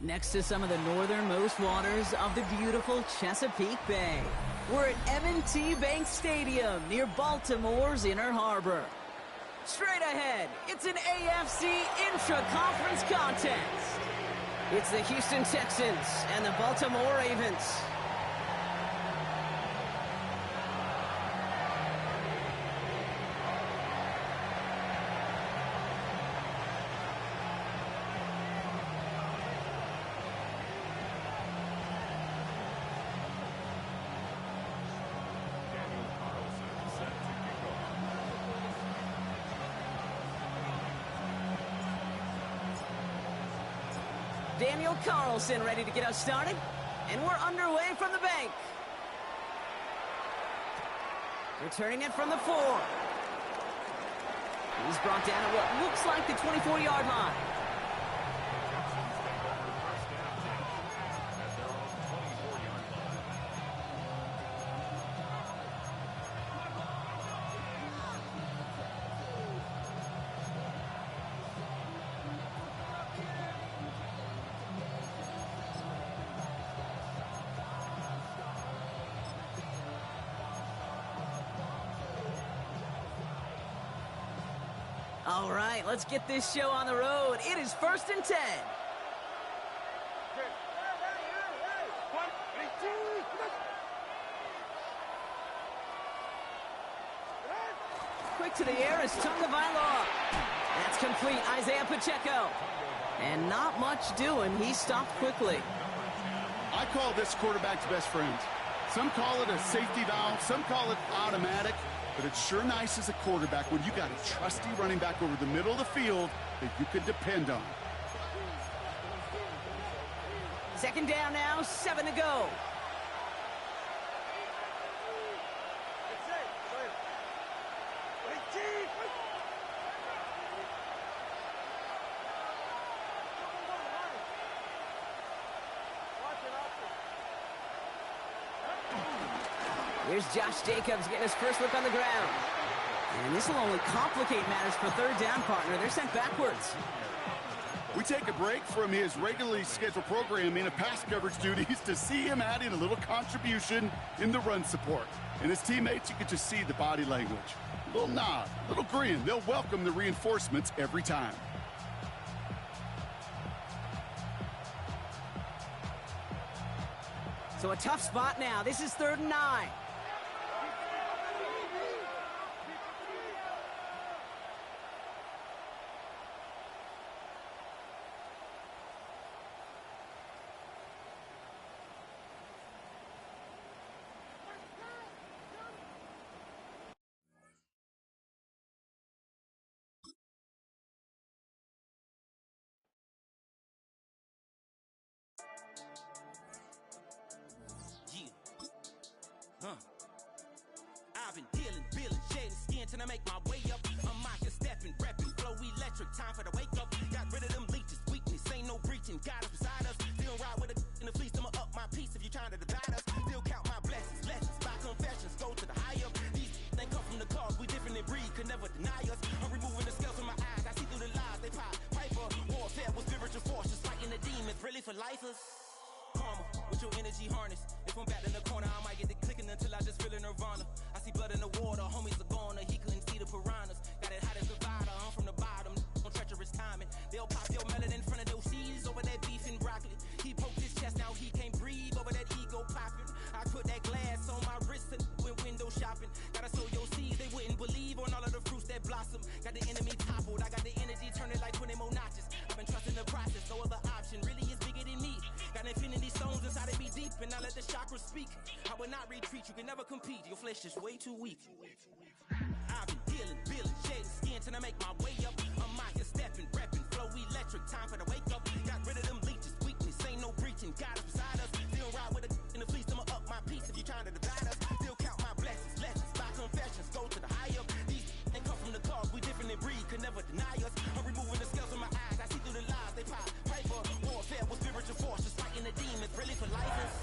Next to some of the northernmost waters of the beautiful Chesapeake Bay. We're at M&T Bank Stadium near Baltimore's Inner Harbor. Straight ahead, it's an AFC intra-conference contest. It's the Houston Texans and the Baltimore Ravens. Daniel Carlson ready to get us started, and we're underway from the bank. Returning it from the 4. He's brought down at what looks like the 24-yard line. All right, let's get this show on the road. It is 1st and 10. Quick to the air is Tagovailoa. That's complete, Isaiah Pacheco. And not much doing. He stopped quickly. I call this quarterback's best friend. Some call it a safety valve, some call it automatic. But it's sure nice as a quarterback when you got a trusty running back over the middle of the field that you could depend on. 2nd down now, 7 to go. Here's Josh Jacobs getting his first look on the ground. And this will only complicate matters for 3rd down, partner. They're sent backwards. We take a break from his regularly scheduled programming of pass coverage duties to see him add in a little contribution in the run support. And his teammates, you can just see the body language. A little nod, a little grin. They'll welcome the reinforcements every time. So a tough spot now. This is 3rd and 9. I've been dealing, shedding skin till I make my way up. I'm out here stepping, repping, flow electric, time for the wake up. Got rid of them leeches, weakness, ain't no breaching. God is beside us, still ride with a in the fleece. I'ma up my piece if you're trying to divide us. Still count my blessings, lessons, by confessions, go to the high up. These they come from the cause, we different in breed, could never deny us. I'm removing the scales from my eyes, I see through the lies, they pop. Piper, warfare with spiritual forces, fighting the demons, really for lifers. Karma, with your energy harness. If I'm back in the corner, I might get the clicking until I just feel a nirvana. I see blood in the water, homies are gone, he couldn't see the piranhas. Got it hot as a divider, I'm from the bottom, on treacherous timing. They'll pop your melon in front of those seeds over that beef and broccoli. He poked his chest, now he can't breathe over that ego popping. I put that glass on my wrist and went window shopping. Gotta sow your seeds, they wouldn't believe on all of the fruits that blossom. Got the enemy toppled, I got the energy turning like 20 more notches. I've been trusting the process, no other option really is bigger than me. Got infinity stones inside of me deep, and I let the chakras speak. I will not retreat, you can never compete. Your flesh is way too weak. I've been dealing, shedding skin till I make my way up. I'm out here stepping, repping, flow electric, time for the wake up. Got rid of them leeches, weakness, ain't no breaching. God is beside us, still ride with a in the fleece. I'ma up my piece if you're trying to divide us. Still count my blessings, lessons, by confessions, go to the high up. These they come from the cause, we different in breed, could never deny us. I'm removing the scales from my eyes, I see through the lies, they pop. Piper, warfare with spiritual forces, fighting the demons, really for lifers.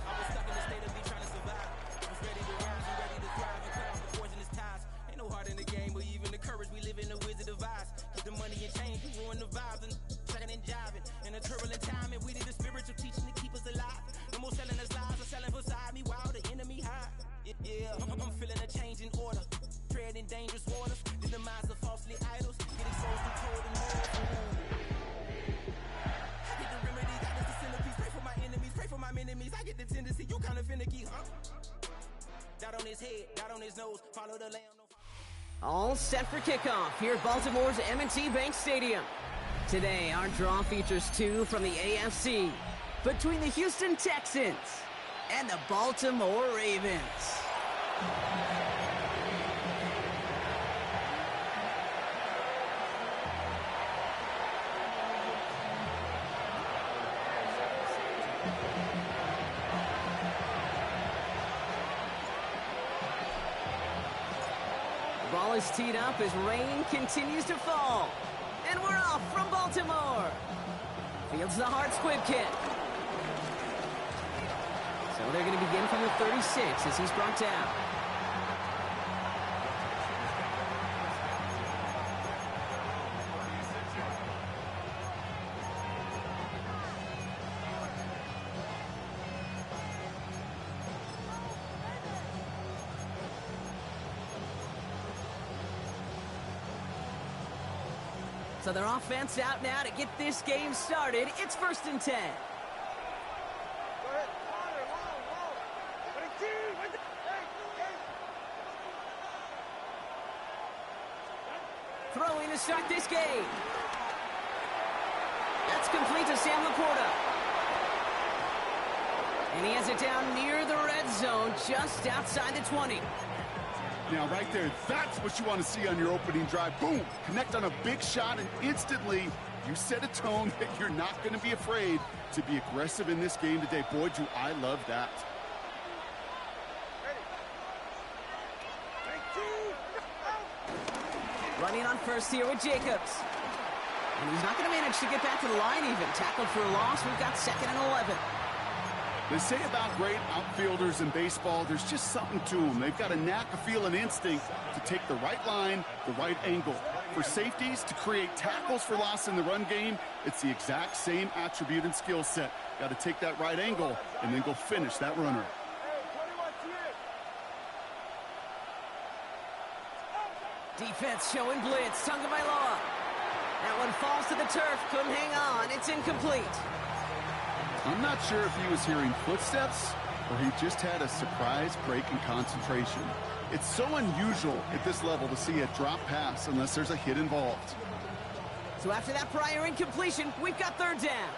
I was stuck in the state of me trying to survive. I was ready to rise and ready to thrive and cut off the poisonous ties. Ain't no heart in the game, but even the courage we live in the Wizard of Oz. Keep the money and change, we ruin the vibes and checking and jiving. In a turbulent time, and we need to stranded in dangerous waters. The demise of falsely idols. Get exposed to cold and morals. Get the remedy, that is the centerpiece. Pray for my enemies, pray for my enemies. I get the tendency, you kind of finicky, huh? Dot on his head, dot on his nose. Follow the lamb. All set for kickoff here at Baltimore's M&T Bank Stadium. Today, our draw features two from the AFC between the Houston Texans and the Baltimore Ravens. Ball is teed up as rain continues to fall. And we're off from Baltimore. Fields the hard squib kick. So they're going to begin from the 36 as he's brought down. So their offense out now to get this game started. It's 1st and 10. Throwing to start this game. That's complete to Sam Laporta. And he has it down near the red zone, just outside the 20. Now, right there, that's what you want to see on your opening drive. Boom! Connect on a big shot, and instantly you set a tone that you're not going to be afraid to be aggressive in this game today. Boy, do I love that. Running on first here with Jacobs. And he's not going to manage to get back to the line even. Tackled for a loss. We've got 2nd and 11. They say about great outfielders in baseball, there's just something to them. They've got a knack, a feel, an instinct to take the right line, the right angle. For safeties, to create tackles for loss in the run game, it's the exact same attribute and skill set. Got to take that right angle and then go finish that runner. Defense showing blitz. Tagovailoa. That one falls to the turf. Couldn't hang on. It's incomplete. I'm not sure if he was hearing footsteps or he just had a surprise break in concentration. It's so unusual at this level to see a drop pass unless there's a hit involved. So after that prior incompletion, we've got 3rd down.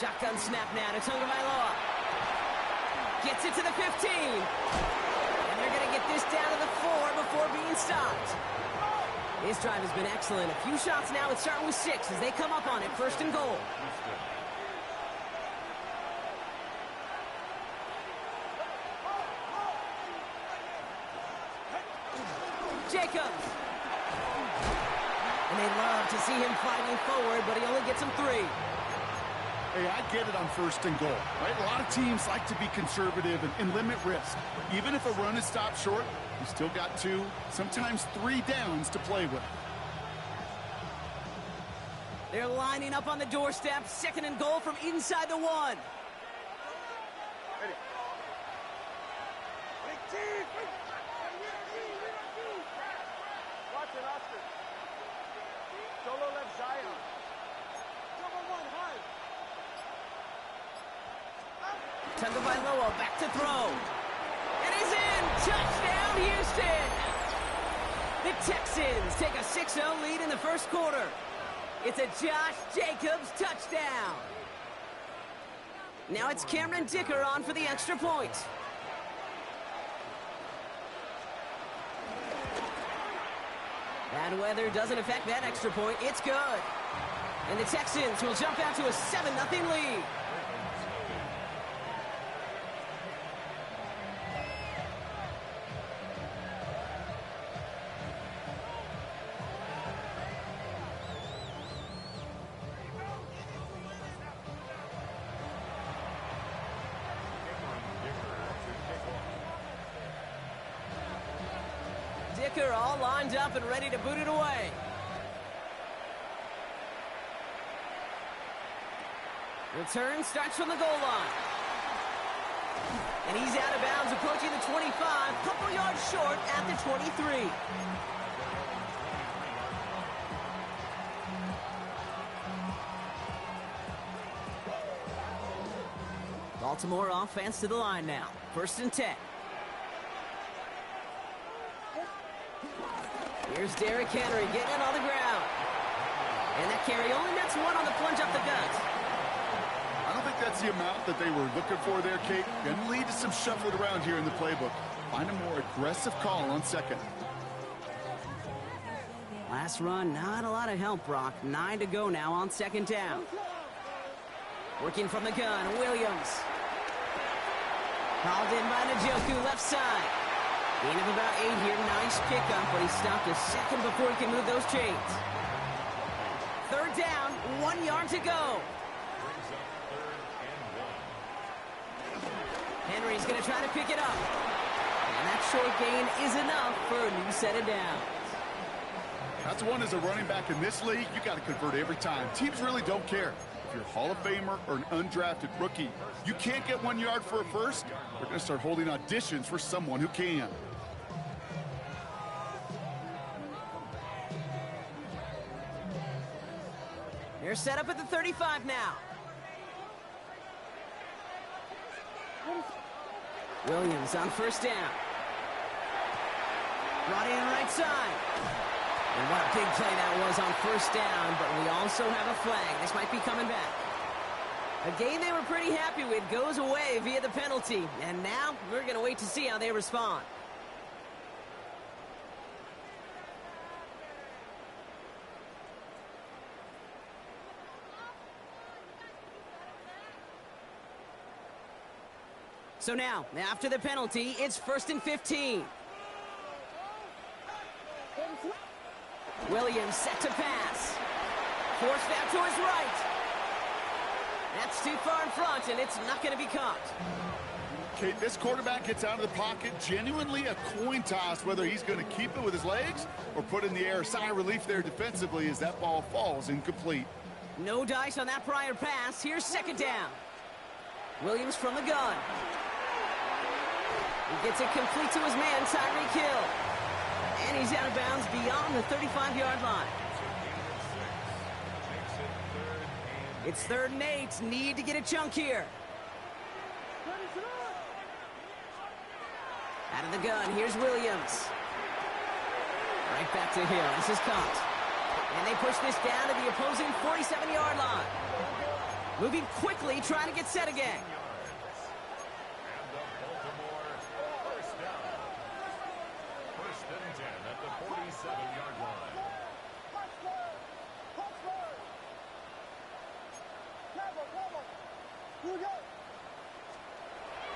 Shotgun snap now to Tagovailoa. Gets it to the 15. And they're going to get this down to the 4 before being stopped. His drive has been excellent. A few shots now. It's starting with 6 as they come up on it. 1st and goal. Jacobs. And they love to see him fighting forward, but he only gets him 3. Hey, I get it on 1st and goal, right? A lot of teams like to be conservative and limit risk. Even if a run is stopped short, you still got 2, sometimes 3 downs to play with. They're lining up on the doorstep. 2nd and goal from inside the 1. Ready. Watch it, Oscar. Solo left Zion. Double 1 high. Tagovailoa back to throw. It is in! Touchdown, Houston! The Texans take a 6-0 lead in the 1st quarter. It's a Josh Jacobs touchdown. Now it's Cameron Dicker on for the extra point. Bad weather doesn't affect that extra point. It's good. And the Texans will jump out to a 7-0 lead. kicker all lined up and ready to boot it away. Return starts from the goal line. And he's out of bounds, approaching the 25, couple yards short at the 23. Baltimore offense to the line now. 1st and 10. Here's Derrick Henry getting it on the ground. And that carry only nets one on the plunge up the gut. I don't think that's the amount that they were looking for there, Kate. Going to lead to some shuffling around here in the playbook. Find a more aggressive call on 2nd. Last run, not a lot of help, Brock. 9 to go now on 2nd down. Working from the gun, Williams. Hauled in by Njoku, left side. Gain of about 8 here. Nice pickup, but he stopped a second before he can move those chains. 3rd down, 1 yard to go. Henry's going to try to pick it up. And that short gain is enough for a new set of downs. That's one as a running back in this league, you got to convert every time. Teams really don't care. If you're a Hall of Famer or an undrafted rookie, you can't get 1 yard for a first. They're going to start holding auditions for someone who can. They're set up at the 35 now. Williams on 1st down. Brought in right side. And what a big play that was on 1st down, but we also have a flag. This might be coming back. A game they were pretty happy with goes away via the penalty. And now we're going to wait to see how they respond. So now, after the penalty, it's 1st and 15. Williams set to pass. Forced out to his right. That's too far in front, and it's not going to be caught. Kate, this quarterback gets out of the pocket, genuinely a coin toss whether he's going to keep it with his legs or put in the air. Sigh of relief there defensively as that ball falls incomplete. No dice on that prior pass. Here's 2nd down. Williams from the gun. He gets it complete to his man, Tyreek Hill. And he's out of bounds beyond the 35-yard line. It's 3rd and 8. Need to get a chunk here. Out of the gun, here's Williams. Right back to Hill. This is caught. And they push this down to the opposing 47-yard line. Moving quickly, trying to get set again.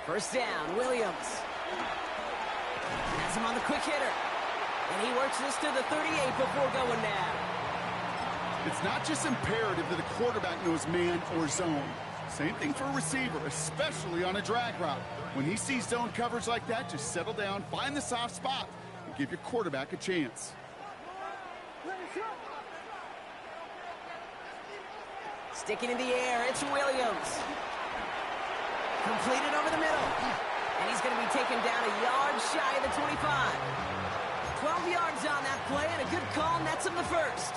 First down, Williams. Has him on the quick hitter. And he works this to the 38 before going down. It's not just imperative that a quarterback knows man or zone. Same thing for a receiver, especially on a drag route. When he sees zone coverage like that, just settle down, find the soft spot, and give your quarterback a chance. Sticking in the air, it's Williams. Completed over the middle. And he's going to be taken down a yard shy of the 25. 12 yards on that play, and a good call nets him the first.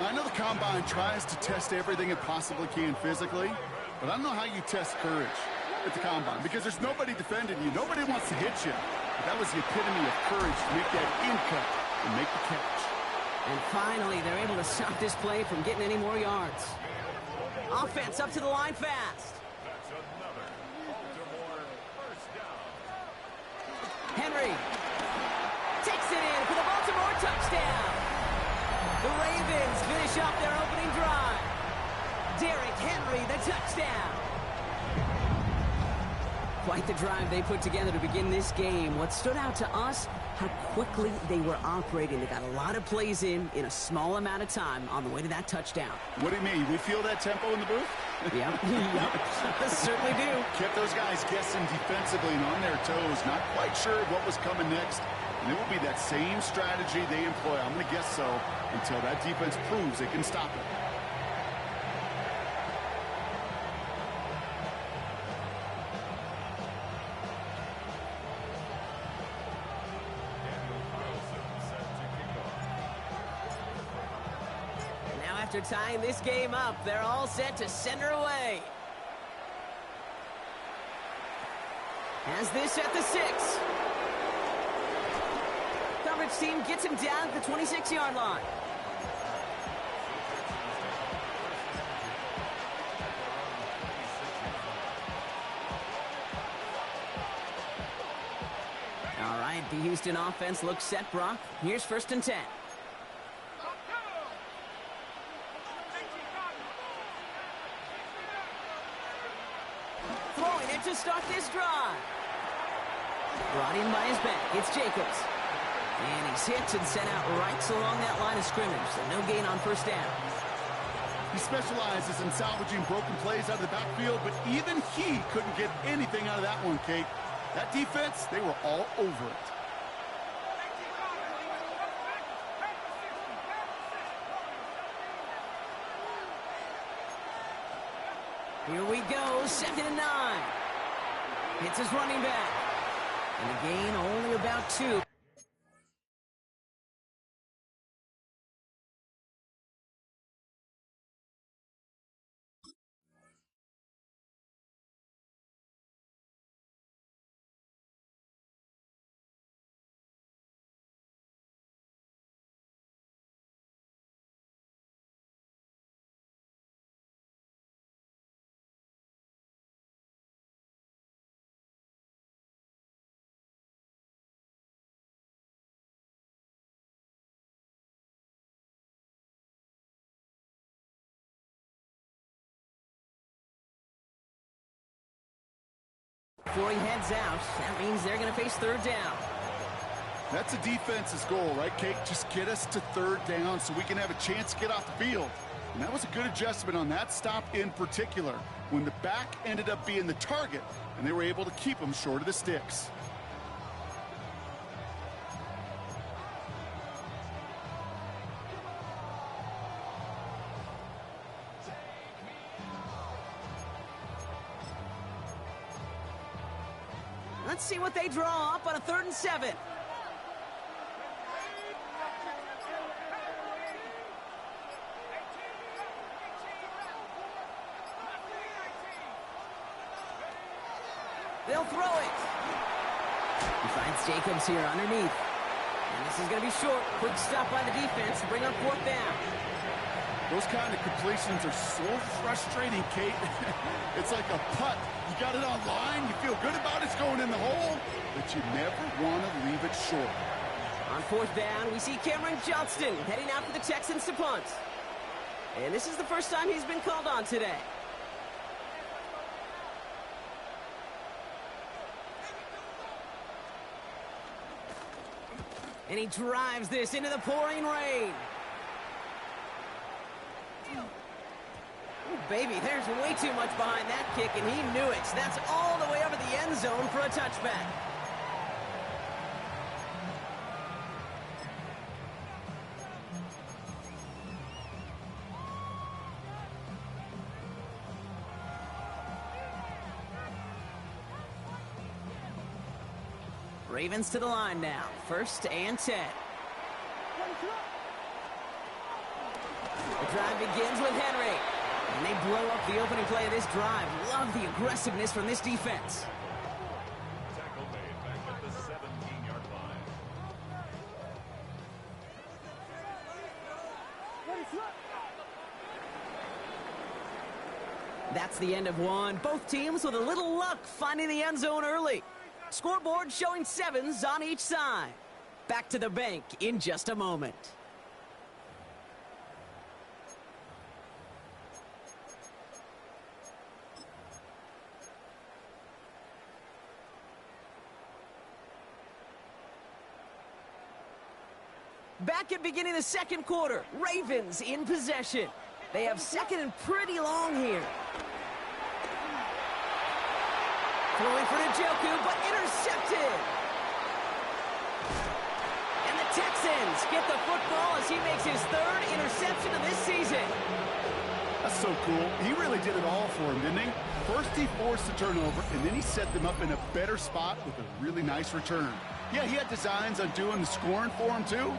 I know the Combine tries to test everything it possibly can physically, but I don't know how you test courage at the Combine because there's nobody defending you. Nobody wants to hit you. But that was the epitome of courage to make that in cut and make the catch. And finally, they're able to stop this play from getting any more yards. Offense up to the line fast. Henry takes it in for the Baltimore touchdown. The Ravens finish off their opening drive. Derrick Henry, the touchdown. Quite the drive they put together to begin this game. What stood out to us, how quickly they were operating. They got a lot of plays in a small amount of time on the way to that touchdown. What do you mean? We feel that tempo in the booth? Yep. Certainly do. Kept those guys guessing defensively and on their toes. Not quite sure what was coming next. And it will be that same strategy they employ, I'm going to guess so, until that defense proves they can stop it. Now after tying this game up, they're all set to send her away. Has this at the 6. Coverage team gets him down at the 26-yard line. All right, the Houston offense looks set, Brock. Here's 1st and 10. Throwing it to start this drive. Brought in by his back. It's Jacobs. And he's hit and sent out right along that line of scrimmage, so no gain on 1st down. He specializes in salvaging broken plays out of the backfield, but even he couldn't get anything out of that one, Kate. That defense, they were all over it. Here we go, 2nd and 9. Hits his running back. And a gain only about 2. Before he heads out, that means they're going to face 3rd down. That's the defense's goal, right, Kate? Just get us to 3rd down so we can have a chance to get off the field. And that was a good adjustment on that stop in particular, when the back ended up being the target, and they were able to keep him short of the sticks. Let's see what they draw up on a 3rd and 7. They'll throw it. He finds Jacobs here underneath. And this is going to be short. Quick stop by the defense to bring up 4th down. Those kind of completions are so frustrating, Kate. It's like a putt. You got it on line, you feel good about it's going in the hole, but you never want to leave it short. On 4th down, we see Cameron Johnston heading out for the Texans to punt. And this is the first time he's been called on today. And he drives this into the pouring rain. Ooh, baby, there's way too much behind that kick, and he knew it. That's all the way over the end zone for a touchback. Ravens to the line now. 1st and 10. The drive begins with Henry. And they blow up the opening play of this drive. Love the aggressiveness from this defense. Tackle made back at the 17-yard line. That's the end of one. Both teams with a little luck finding the end zone early. Scoreboard showing 7s on each side. Back to the bank in just a moment. Back at beginning the 2nd quarter, Ravens in possession. They have 2nd and pretty long here. Throwing for Njoku, but intercepted. Texans get the football as he makes his third interception of this season. That's so cool. He really did it all for him, didn't he? First he forced the turnover, and then he set them up in a better spot with a really nice return. Yeah, he had designs on doing the scoring for him, too.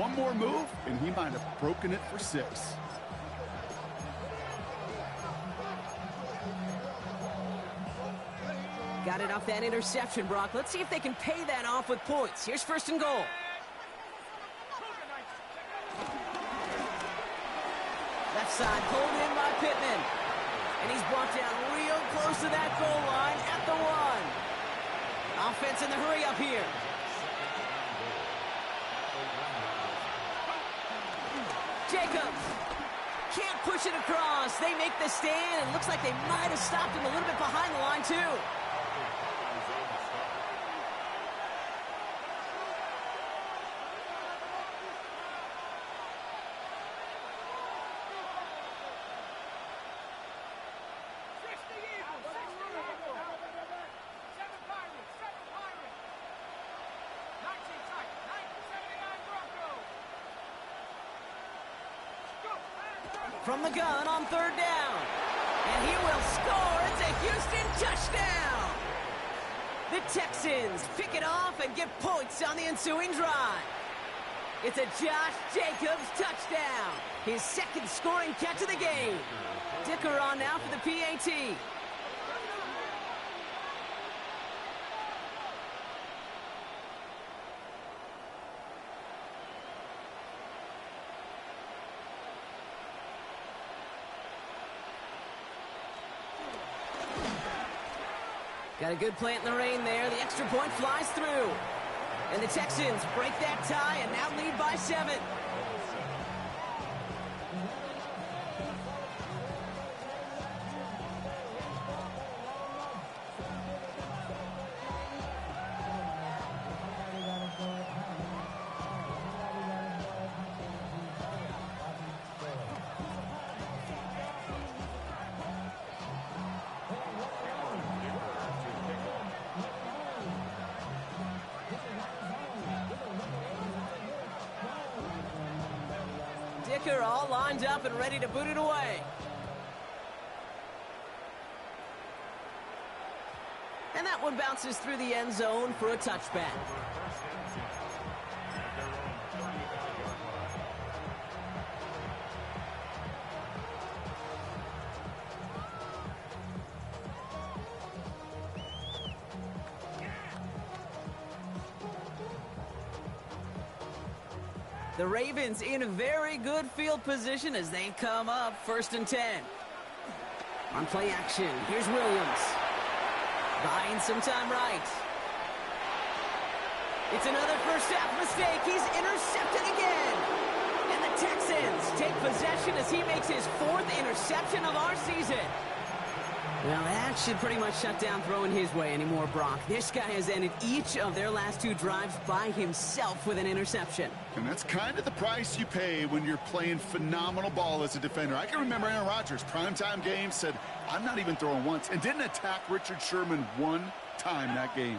One more move, and he might have broken it for 6. Got it off that interception, Brock. Let's see if they can pay that off with points. Here's 1st and goal. Left side pulled in by Pittman. And he's brought down real close to that goal line at the 1. Offense in the hurry up here. Jacobs can't push it across. They make the stand, and looks like they might have stopped him a little bit behind the line, too. From the gun on 3rd down. And he will score. It's a Houston touchdown. The Texans pick it off and get points on the ensuing drive. It's a Josh Jacobs touchdown. His 2nd scoring catch of the game. Dicker on now for the PAT. Got a good plant in the rain there. The extra point flies through. And the Texans break that tie and now lead by 7. Dicker all lined up and ready to boot it away. And that one bounces through the end zone for a touchback. The Ravens in a very good field position as they come up 1st and 10. On play action, here's Williams. Buying some time right. It's another first half mistake. He's intercepted again. And the Texans take possession as he makes his 4th interception of our season. Well, that should pretty much shut down throwing his way anymore, Brock. This guy has ended each of their last 2 drives by himself with an interception. And that's kind of the price you pay when you're playing phenomenal ball as a defender. I can remember Aaron Rodgers, primetime game, said, I'm not even throwing once, and didn't attack Richard Sherman 1 time that game.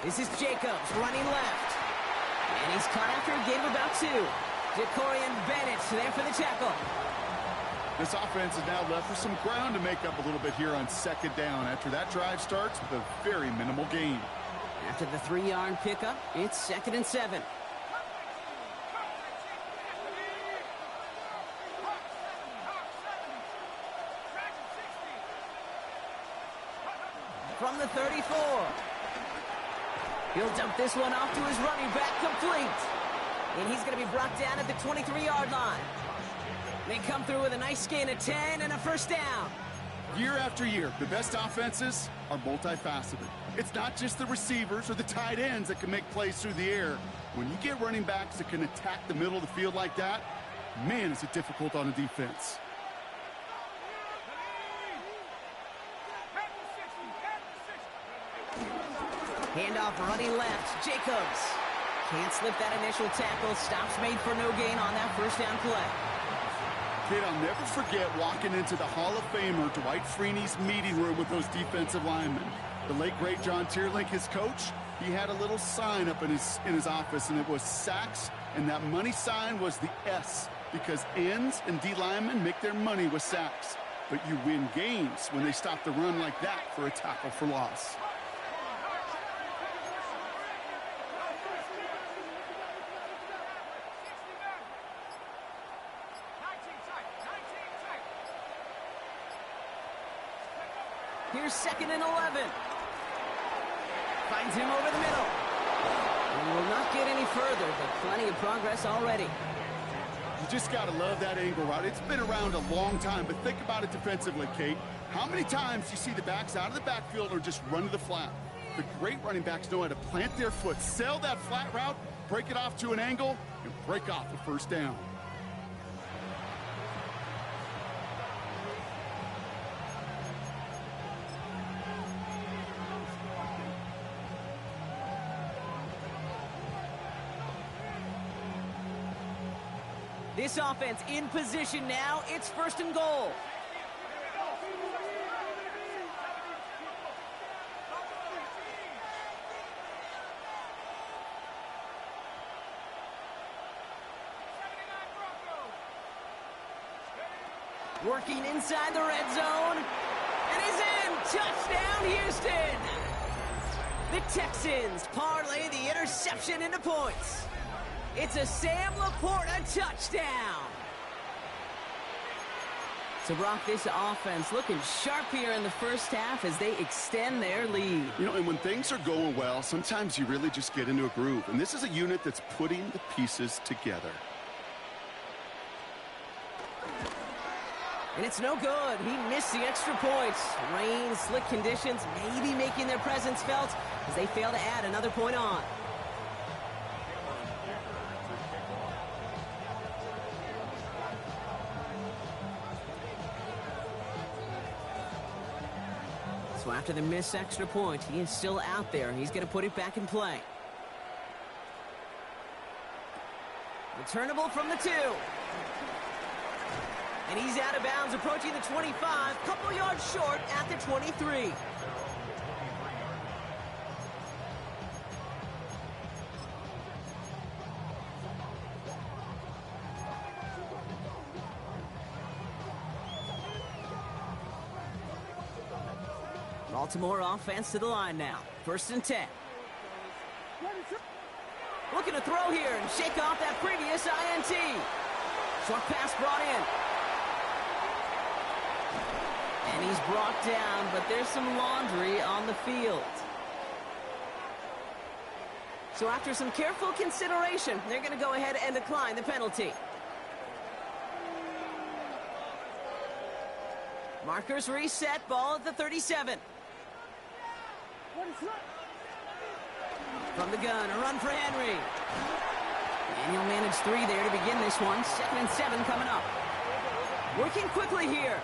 This is Jacobs running left. And he's caught after a gain of about 2. Jacorian Bennett there for the tackle. This offense is now left with some ground to make up a little bit here on 2nd down after that drive starts with a very minimal gain. After the 3-yard pickup, it's 2nd and 7. From the 34. He'll dump this one off to his running back, complete. And he's going to be brought down at the 23-yard line. They come through with a nice gain of 10 and a first down. Year after year, the best offenses are multifaceted. It's not just the receivers or the tight ends that can make plays through the air. When you get running backs that can attack the middle of the field like that, man, is it difficult on a defense. Handoff running left. Jacobs can't slip that initial tackle. Stops made for no gain on that first down play. Kid, I'll never forget walking into the Hall of Famer Dwight Freeney's meeting room with those defensive linemen. The late, great John Tierlink, his coach, he had a little sign up in his office, and it was sacks, and that money sign was the S, because ends and D linemen make their money with sacks. But you win games when they stop the run like that for a tackle for loss. Here's 2nd and 11. Finds him over the middle. And will not get any further, but plenty of progress already. You just got to love that angle route. It's been around a long time, but think about it defensively, Kate. How many times you see the backs out of the backfield or just run to the flat? The great running backs know how to plant their foot, sail that flat route, break it off to an angle, and break off the first down. This offense in position now. It's 1st and goal. Working inside the red zone. And he's in. Touchdown, Houston. The Texans parlay the interception into points. It's a Sam Laporta touchdown. So, Brock, this offense looking sharp here in the first half as they extend their lead. You know, and when things are going well, sometimes you really just get into a groove. And this is a unit that's putting the pieces together. And it's no good. He missed the extra points. Rain, slick conditions, maybe making their presence felt as they fail to add another point on. So after the missed extra point, he is still out there. He's going to put it back in play. Returnable from the 2. And he's out of bounds, approaching the 25, couple yards short at the 23. Baltimore offense to the line now. 1st and 10. Looking to throw here and shake off that previous INT. Short pass brought in. And he's brought down, but there's some laundry on the field. So after some careful consideration, they're going to go ahead and decline the penalty. Markers reset, ball at the 37. From the gun, a run for Henry. And he'll manage 3 there to begin this one. 2nd and 7 coming up. Working quickly here.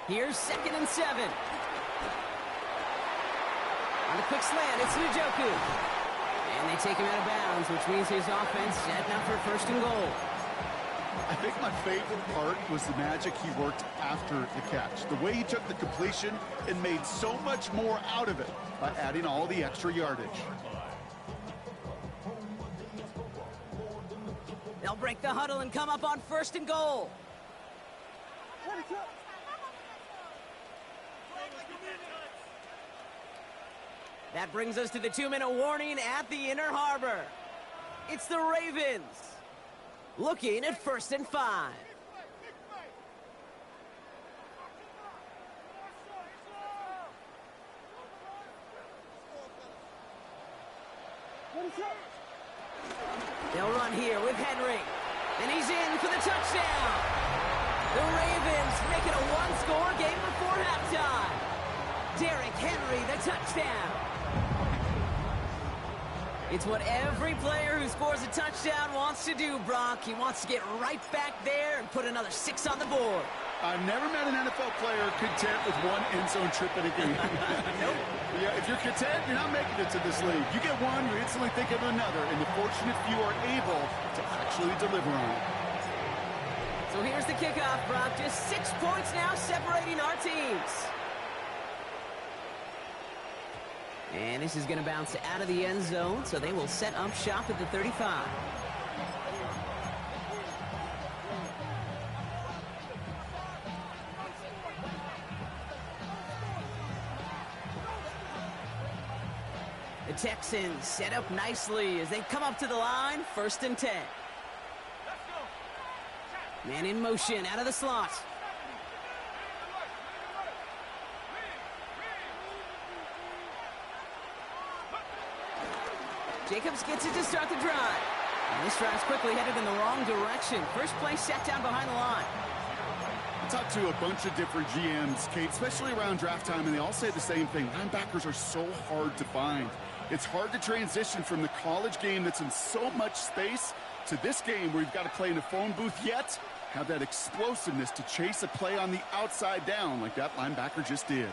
Here's 2nd and 7. On the quick slant, it's Njoku. And they take him out of bounds, which means his offense setting up for 1st and goal. I think my favorite part was the magic he worked after the catch. The way he took the completion and made so much more out of it by adding all the extra yardage. They'll break the huddle and come up on 1st and goal. That brings us to the 2-minute warning at the Inner Harbor. It's the Ravens looking at 1st and 5. They'll run here with Henry, and he's in for the touchdown. The Ravens make it a one-score game before halftime. Derrick Henry, the touchdown. It's what every player who scores a touchdown wants to do, Brock. He wants to get right back there and put another 6 on the board. I've never met an NFL player content with one end zone trip in a game. Nope. Yeah, if you're content, you're not making it to this league. You get one, you instantly think of another, and the fortunate few are able to actually deliver on it. So here's the kickoff, Brock. Just 6 points now separating our teams. And this is going to bounce out of the end zone, so they will set up shop at the 35. The Texans set up nicely as they come up to the line, 1st and 10. Man in motion, out of the slot. Jacobs gets it to start the drive. And this drive's quickly headed in the wrong direction. First play set down behind the line. I talked to a bunch of different GMs, Kate, especially around draft time, and they all say the same thing. Linebackers are so hard to find. It's hard to transition from the college game that's in so much space to this game where you've got to play in a phone booth, yet have that explosiveness to chase a play on the outside down like that linebacker just did.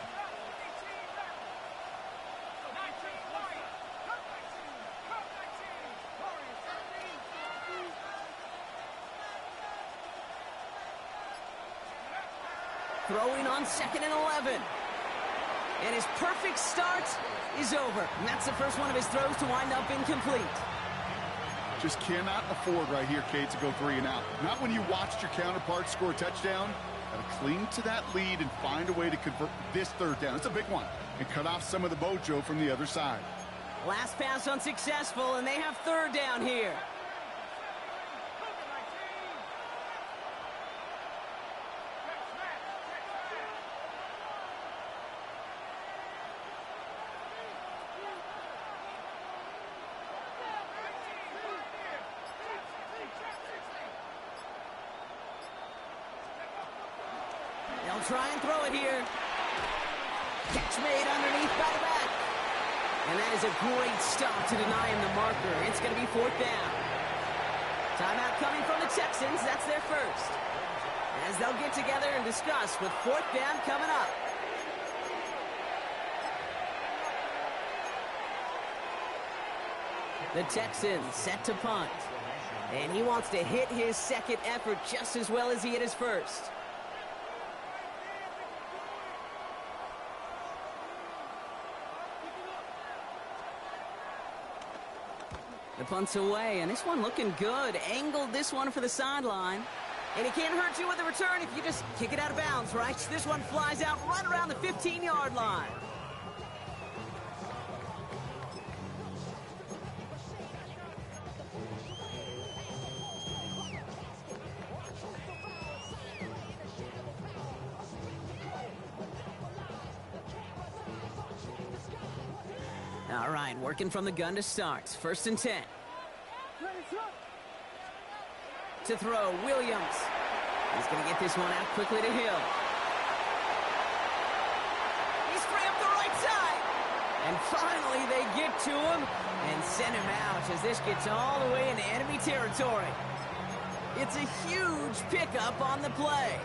Throwing on 2nd and 11. And his perfect start is over. And that's the first one of his throws to wind up incomplete. Just cannot afford right here, Kate, to go 3 and out. Not when you watched your counterpart score a touchdown. Got to cling to that lead and find a way to convert this 3rd down. It's a big one. And cut off some of the mojo from the other side. Last pass unsuccessful, and they have 3rd down here. Try and throw it here. Catch made underneath by the back. And that is a great stop to deny him the marker. It's going to be 4th down. Timeout coming from the Texans. That's their first. As they'll get together and discuss with 4th down coming up. The Texans set to punt. And he wants to hit his 2nd effort just as well as he hit his 1st. The punt's away, and this one looking good. Angled this one for the sideline. And it can't hurt you with the return if you just kick it out of bounds, right? This one flies out right around the 15-yard line. All right, working from the gun to start. 1st and 10. To throw, Williams. He's going to get this one out quickly to Hill. He's free up the right side. And finally they get to him and send him out as this gets all the way into enemy territory. It's a huge pickup on the play.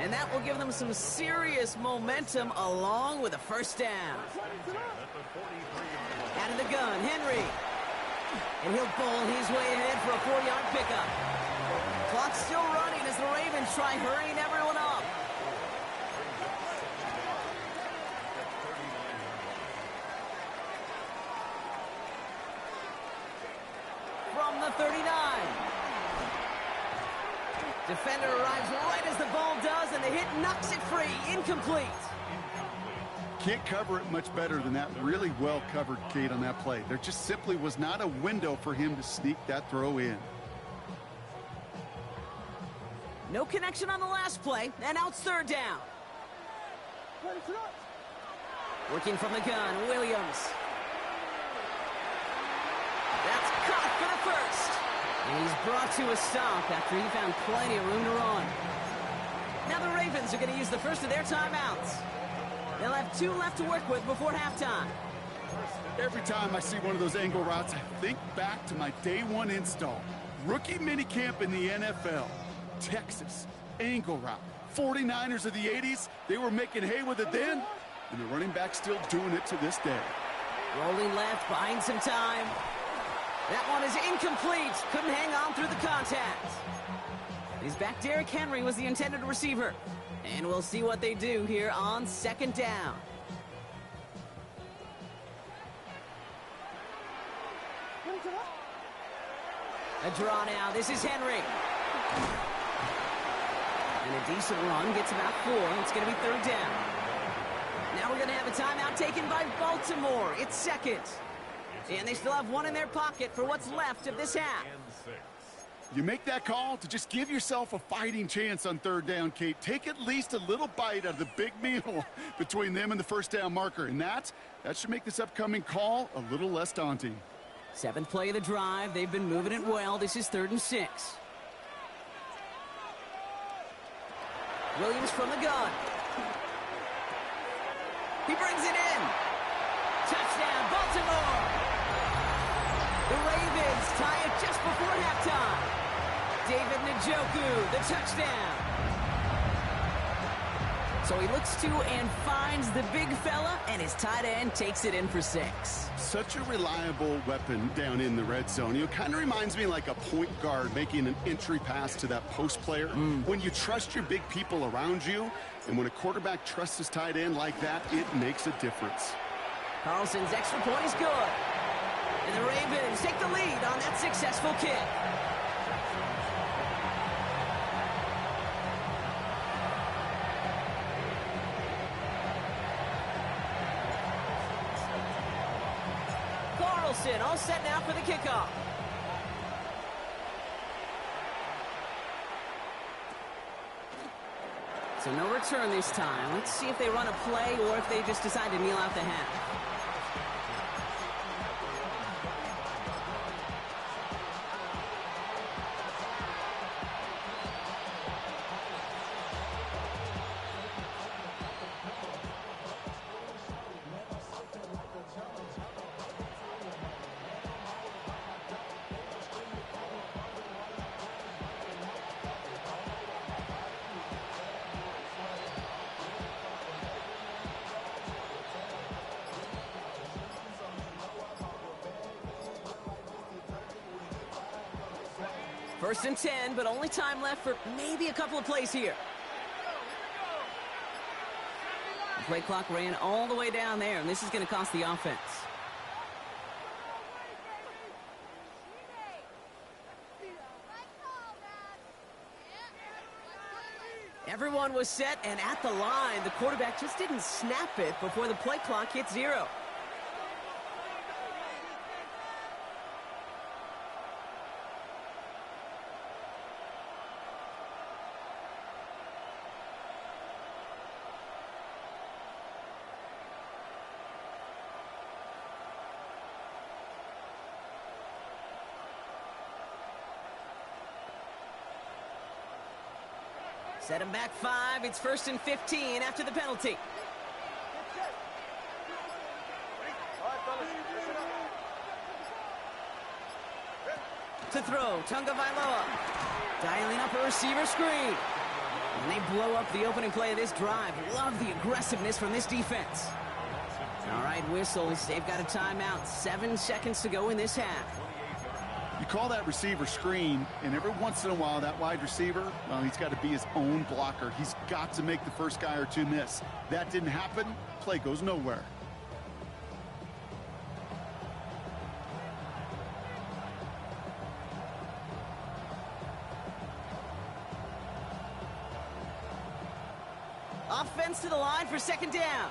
And that will give them some serious momentum along with a 1st down. Out of the gun, Henry. And he'll bowl his way ahead for a 4-yard pickup. Clock's still running as the Ravens try hurrying everyone up. From the 39. Defender arrives right as the ball does, and the hit knocks it free. Incomplete. Can't cover it much better than that. Really well covered, Kate, on that play. There just simply was not a window for him to sneak that throw in. No connection on the last play, and now it's 3rd down. Working from the gun, Williams. That's caught for the 1st. And he's brought to a stop after he found plenty of room to run. Now the Ravens are going to use the first of their timeouts. They'll have 2 left to work with before halftime. Every time I see one of those angle routes, I think back to my day one install. Rookie minicamp in the NFL. Texas, angle route. 49ers of the 80s, they were making hay with it then, and the running back's still doing it to this day. Rolling left, buying some time. That one is incomplete. Couldn't hang on through the contact. His back, Derrick Henry, was the intended receiver. And we'll see what they do here on second down. A draw now. This is Henry. And a decent run. Gets about 4. It's going to be third down. Now we're going to have a timeout taken by Baltimore. It's second. And they still have one in their pocket for what's left of this half. You make that call to just give yourself a fighting chance on third down, Kate. Take at least a little bite out of the big meal between them and the first down marker. And that should make this upcoming call a little less daunting. 7th play of the drive. They've been moving it well. This is 3rd and 6. Williams from the gun. He brings it in. Touchdown, Baltimore. The Ravens tie it just before halftime. David Njoku, the touchdown. So he looks to and finds the big fella, and his tight end takes it in for 6. Such a reliable weapon down in the red zone. You know, kind of reminds me like a point guard making an entry pass to that post player. When you trust your big people around you, and when a quarterback trusts his tight end like that, it makes a difference. Carlson's extra point is good. And the Ravens take the lead on that successful kick. Carlson all set now for the kickoff. So no return this time. Let's see if they run a play or if they just decide to kneel out the half. First and 10, but only time left for maybe a couple of plays here. The play clock ran all the way down there, and this is going to cost the offense. Everyone was set and at the line. The quarterback just didn't snap it before the play clock hit 0. Set him back 5. It's 1st and 15 after the penalty. To throw, Tunga Vailoa. Dialing up a receiver screen. And they blow up the opening play of this drive. Love the aggressiveness from this defense. All right, whistles. They've got a timeout. 7 seconds to go in this half. You call that receiver screen, and every once in a while, that wide receiver, well, he's got to be his own blocker. He's got to make the first guy or two miss. That didn't happen. Play goes nowhere. Offense to the line for second down.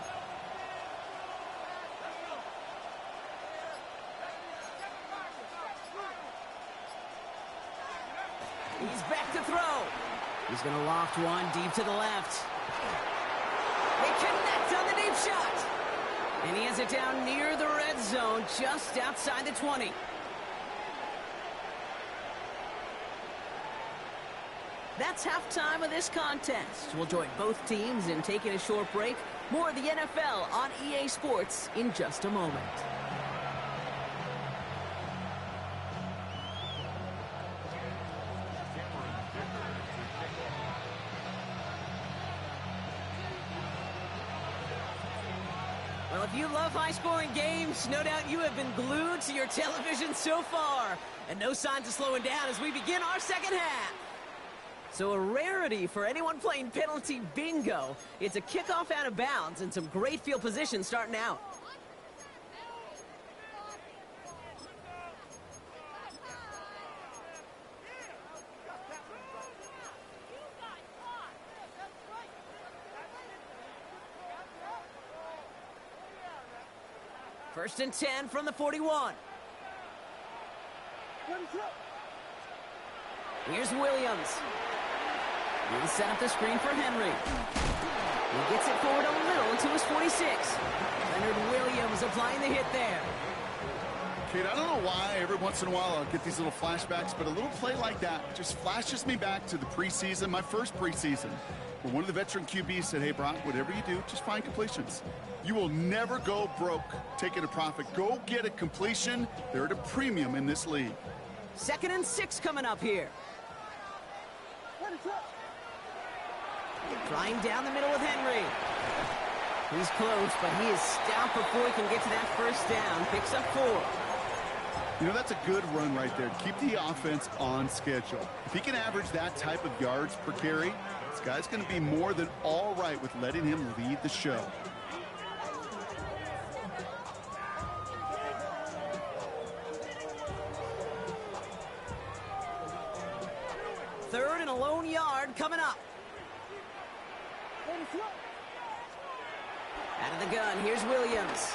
He's back to throw. He's going to loft one deep to the left. They connect on the deep shot. And he has it down near the red zone, just outside the 20. That's halftime of this contest. We'll join both teams in taking a short break. More of the NFL on EA Sports in just a moment. Well, if you love high-scoring games, no doubt you have been glued to your television so far. And no signs of slowing down as we begin our second half. So a rarity for anyone playing penalty bingo. It's a kickoff out of bounds and some great field position starting out. First and 10 from the 41. Here's Williams. He'll set up the screen for Henry. He gets it forward a little to his 46. Leonard Williams applying the hit there. Kate, I don't know why every once in a while I'll get these little flashbacks, but a little play like that just flashes me back to the preseason, my first preseason, where one of the veteran QBs said, hey, Brock, whatever you do, just find completions. You will never go broke taking a profit. Go get a completion. They're at a premium in this league. 2nd and 6 coming up here. Trying down the middle with Henry. He's close, but he is stout before he can get to that first down. Picks up 4. You know, that's a good run right there. Keep the offense on schedule. If he can average that type of yards per carry, this guy's going to be more than all right with letting him lead the show. Third and a lone yard coming up. Out of the gun, here's Williams.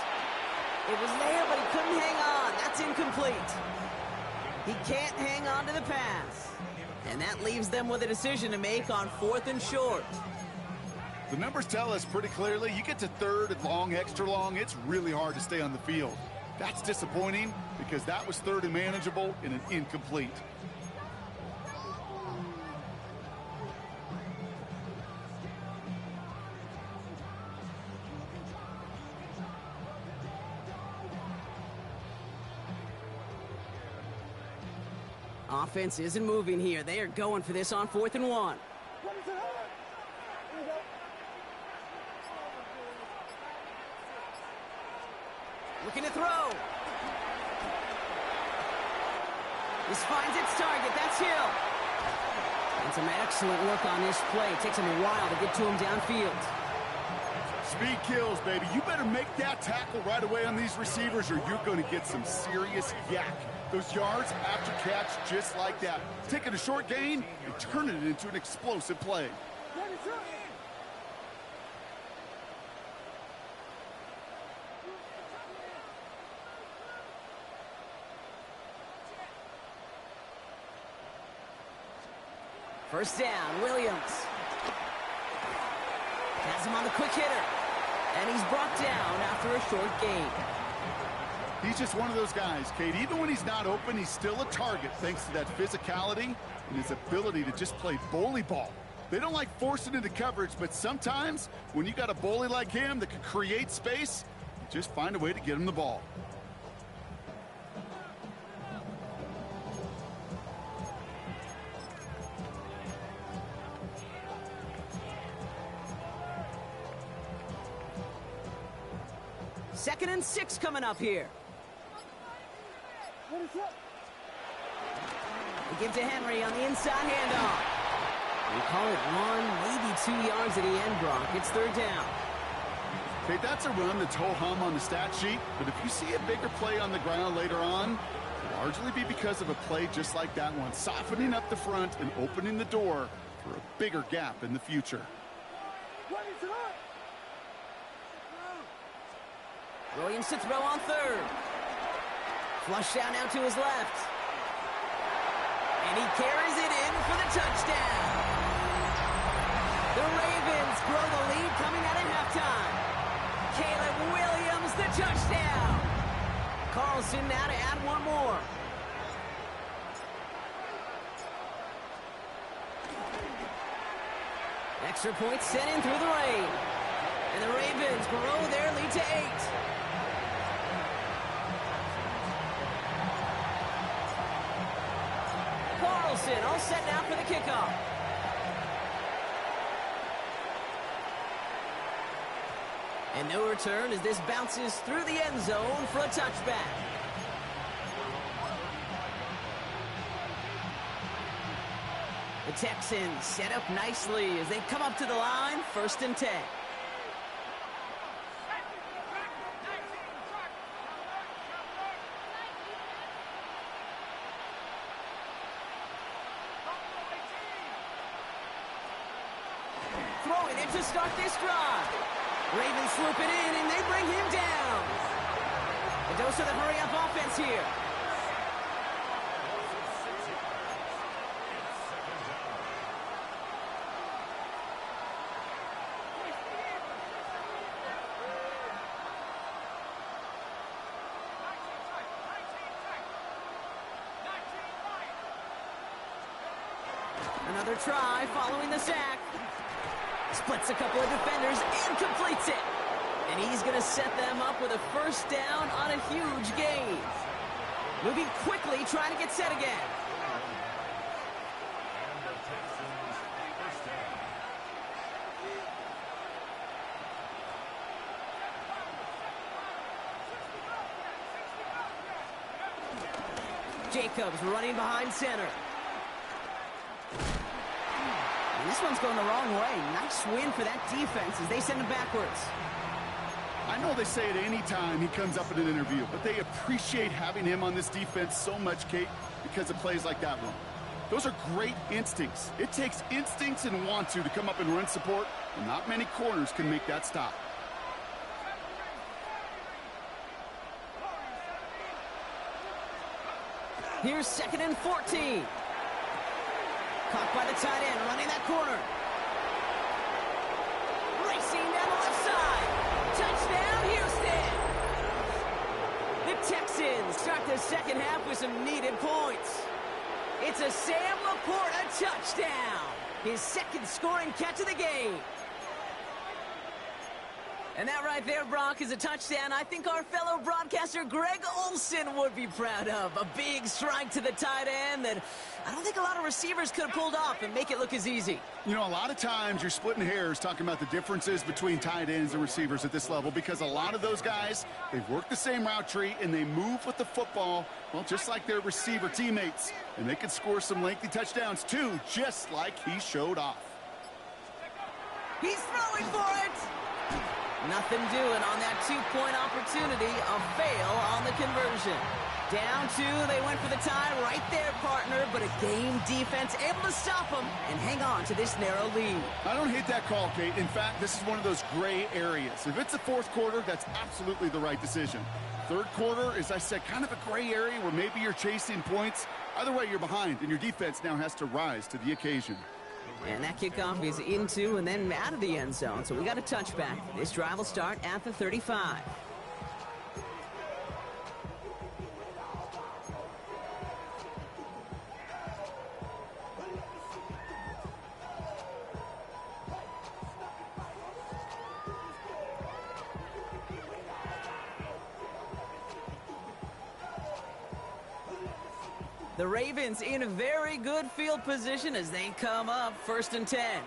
It was there, but he couldn't hang on. That's incomplete. He can't hang on to the pass. And that leaves them with a decision to make on 4th and short. The numbers tell us pretty clearly, you get to 3rd and long, extra long, it's really hard to stay on the field. That's disappointing because that was 3rd and manageable and an incomplete. Offense isn't moving here. They are going for this on 4th and 1. Looking to throw. This finds its target. That's Hill. And some excellent work on this play. It takes him a while to get to him downfield. Speed kills, baby. You better make that tackle right away on these receivers or you're going to get some serious yak. Those yards after catch just like that. Taking a short gain and turning it into an explosive play. First down, Williams. Has him on the quick hitter. And he's brought down after a short gain. He's just one of those guys, Kate. Even when he's not open, he's still a target thanks to that physicality and his ability to just play bully ball. They don't like forcing into coverage, but sometimes when you got a bully like him that can create space, you just find a way to get him the ball. Second and 6 coming up here. They give to Henry on the inside handoff. We call it 1, maybe 2 yards at the end, Brock. It's 3rd down. Okay, that's a run that's ho-hum on the stat sheet, but if you see a bigger play on the ground later on, it'll largely be because of a play just like that one, softening up the front and opening the door for a bigger gap in the future. Williams to throw on 3rd. Flush down now to his left. And he carries it in for the touchdown. The Ravens grow the lead coming out at halftime. Caleb Williams, the touchdown. Carlson now to add one more. Extra point sent in through the rain. And the Ravens grow their lead to 8. Carlson all set now for the kickoff. And no return as this bounces through the end zone for a touchback. The Texans set up nicely as they come up to the line, 1st and 10. Throwing it to start this drive. Ravens swoop it in, and they bring him down. A dose of the hurry-up offense here. Another try following the sack. Splits a couple of defenders and completes it. And he's going to set them up with a 1st down on a huge gain. Moving quickly, trying to get set again. Jacobs running behind center. This one's going the wrong way. Nice win for that defense as they send him backwards. I know they say it any time he comes up in an interview, but they appreciate having him on this defense so much, Kate, because of plays like that one. Those are great instincts. It takes instincts and want to come up and run support, and not many corners can make that stop. Here's 2nd and 14. Caught by the tight end, running that corner. Racing down the left side. Touchdown, Houston! The Texans start the 2nd half with some needed points. It's a Sam Laporta touchdown. His 2nd scoring catch of the game. And that right there, Brock, is a touchdown I think our fellow broadcaster Greg Olsen would be proud of. A big strike to the tight end that I don't think a lot of receivers could have pulled off and make it look as easy. You know, a lot of times you're splitting hairs talking about the differences between tight ends and receivers at this level because a lot of those guys, they've worked the same route tree and they move with the football, well, just like their receiver teammates. And they can score some lengthy touchdowns, too, just like he showed off. He's throwing for it! Nothing doing on that 2-point opportunity. A fail on the conversion. Down 2, they went for the tie right there, partner, but a game defense able to stop them and hang on to this narrow lead. I don't hate that call, Kate. In fact, this is one of those gray areas. If it's the 4th quarter, that's absolutely the right decision. 3rd quarter, as I said, kind of a gray area where maybe you're chasing points. Either way, you're behind, and your defense now has to rise to the occasion. And that kickoff is into and then out of the end zone. So we got a touchback. This drive will start at the 35. The Ravens in a very good field position as they come up 1st and 10.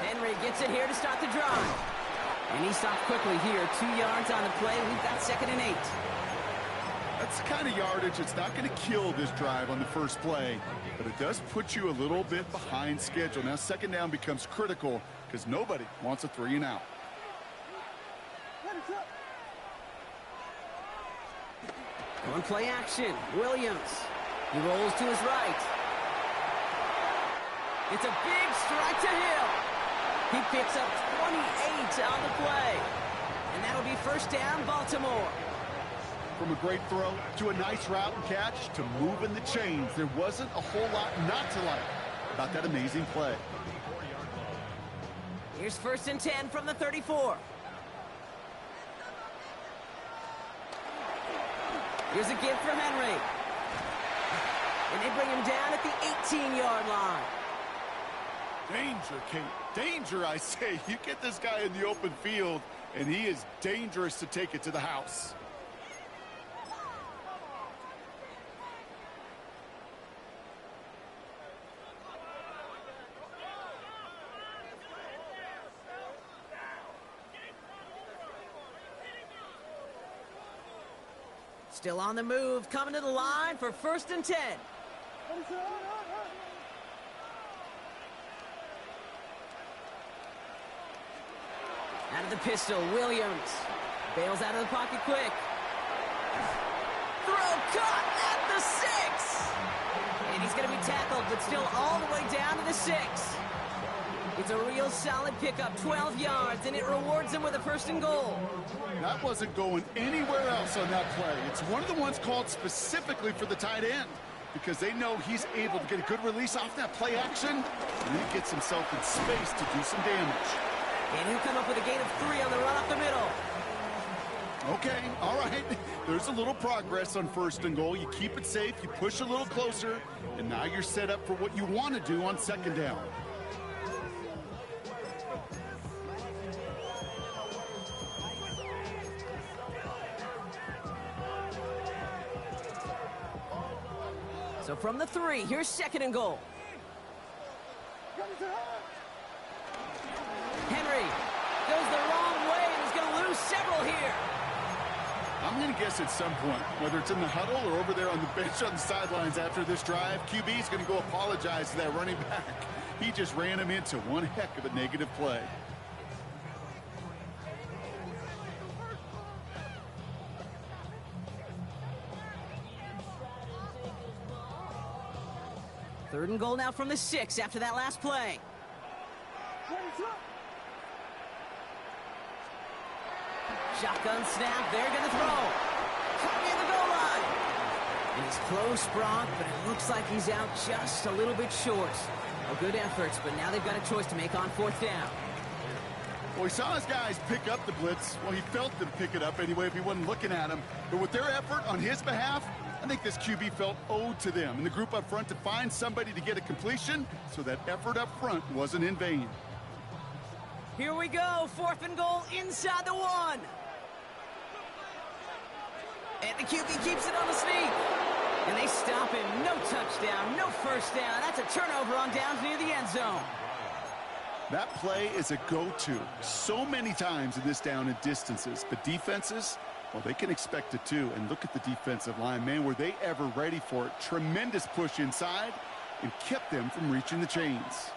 Henry gets it here to start the drive. And he stopped quickly here. 2 yards on the play. We've got 2nd and 8. That's the kind of yardage that's not going to kill this drive on the first play, but it does put you a little bit behind schedule. Now 2nd down becomes critical because nobody wants a 3 and out. On play action, Williams. He rolls to his right. It's a big strike to Hill. He picks up 28 on the play. And that'll be 1st down, Baltimore. From a great throw to a nice route and catch to moving the chains, there wasn't a whole lot not to like about that amazing play. Here's 1st and 10 from the 34. Here's a give for Henry. And they bring him down at the 18-yard line. Danger, Kate. Danger, I say. You get this guy in the open field, and he is dangerous to take it to the house. Still on the move, coming to the line for 1st and 10. Out of the pistol, Williams. Bails out of the pocket quick. Throw caught at the 6. And he's going to be tackled, but still all the way down to the 6. It's a real solid pickup, 12 yards, and it rewards him with a 1st and goal. That wasn't going anywhere else on that play. It's one of the ones called specifically for the tight end because they know he's able to get a good release off that play action, and then he gets himself in space to do some damage. And he'll come up with a gain of 3 on the run up the middle. Okay, all right. There's a little progress on 1st and goal. You keep it safe, you push a little closer, and now you're set up for what you want to do on 2nd down. So from the 3, here's 2nd and goal. Henry goes the wrong way and is going to lose several here. I'm going to guess at some point, whether it's in the huddle or over there on the bench on the sidelines after this drive, QB is going to go apologize to that running back. He just ran him into one heck of a negative play. Third and goal now from the 6 after that last play. Shotgun snap, they're going to throw. Caught near the goal line. And he's close, Brock, but it looks like he's out just a little bit short. Oh, good efforts, but now they've got a choice to make on 4th down. Well, he saw his guys pick up the blitz. Well, he felt them pick it up anyway if he wasn't looking at him. But with their effort on his behalf, I think this QB felt owed to them and the group up front to find somebody to get a completion, so that effort up front wasn't in vain. Here we go, 4th and goal inside the 1. And the QB keeps it on the sneak. And they stop him. No touchdown, no 1st down. That's a turnover on downs near the end zone. That play is a go-to so many times in this down and distances. But defenses, well, they can expect it too. And look at the defensive line, man. Were they ever ready for it? Tremendous push inside and kept them from reaching the chains.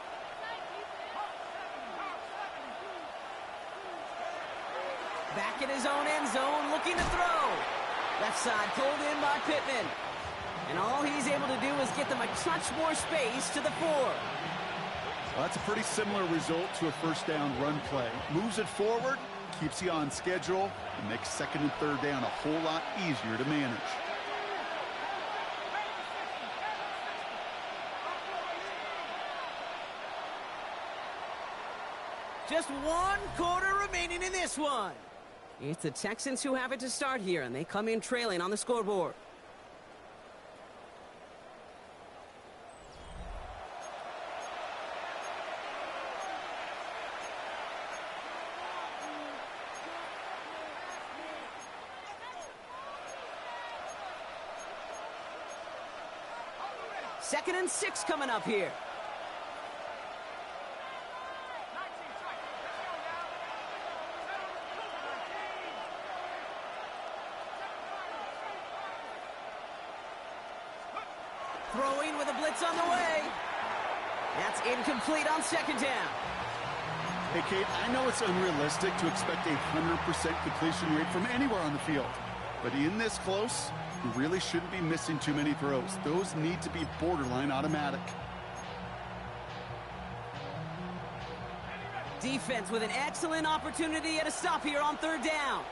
Back in his own end zone, looking to throw. Left side pulled in by Pittman. And all he's able to do is get them a touch more space to the 4. Well, that's a pretty similar result to a 1st down run play. Moves it forward, keeps you on schedule, and makes 2nd and 3rd down a whole lot easier to manage. Just 1 quarter remaining in this one. It's the Texans who have it to start here, and they come in trailing on the scoreboard. Second and 6 coming up here. Throwing with a blitz on the way. That's incomplete on 2nd down. Hey, Kate, I know it's unrealistic to expect a 100% completion rate from anywhere on the field. But in this close, you really shouldn't be missing too many throws. Those need to be borderline automatic. Defense with an excellent opportunity at a stop here on 3rd down.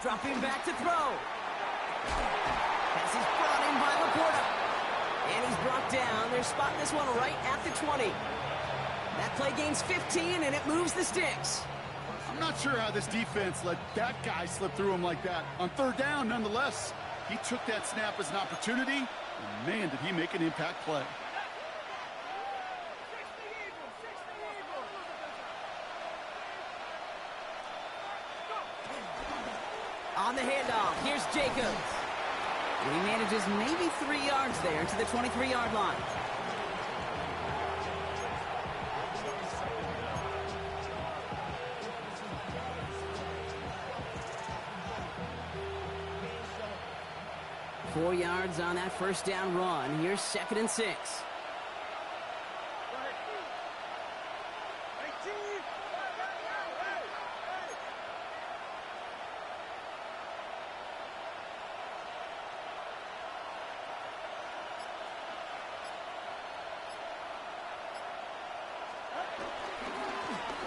Dropping back to throw. Pass is brought in by Laporta. And he's brought down. They're spotting this one right at the 20. That play gains 15, and it moves the sticks. I'm not sure how this defense let that guy slip through him like that. On third down, nonetheless, he took that snap as an opportunity, and man, did he make an impact play. On the handoff, here's Jacobs. And he manages maybe 3 yards there to the 23-yard line. Four yards on that first down run. Here's 2nd and 6.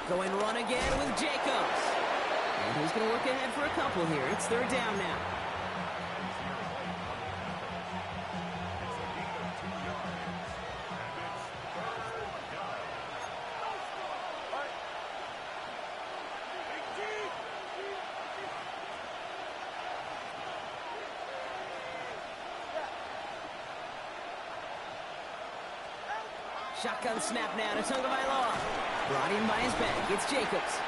Going run again with Jacobs. And he's going to work ahead for a couple here. It's third down now. Shotgun snap now to Tagovailoa. Brought in by his back. It's Jacobs.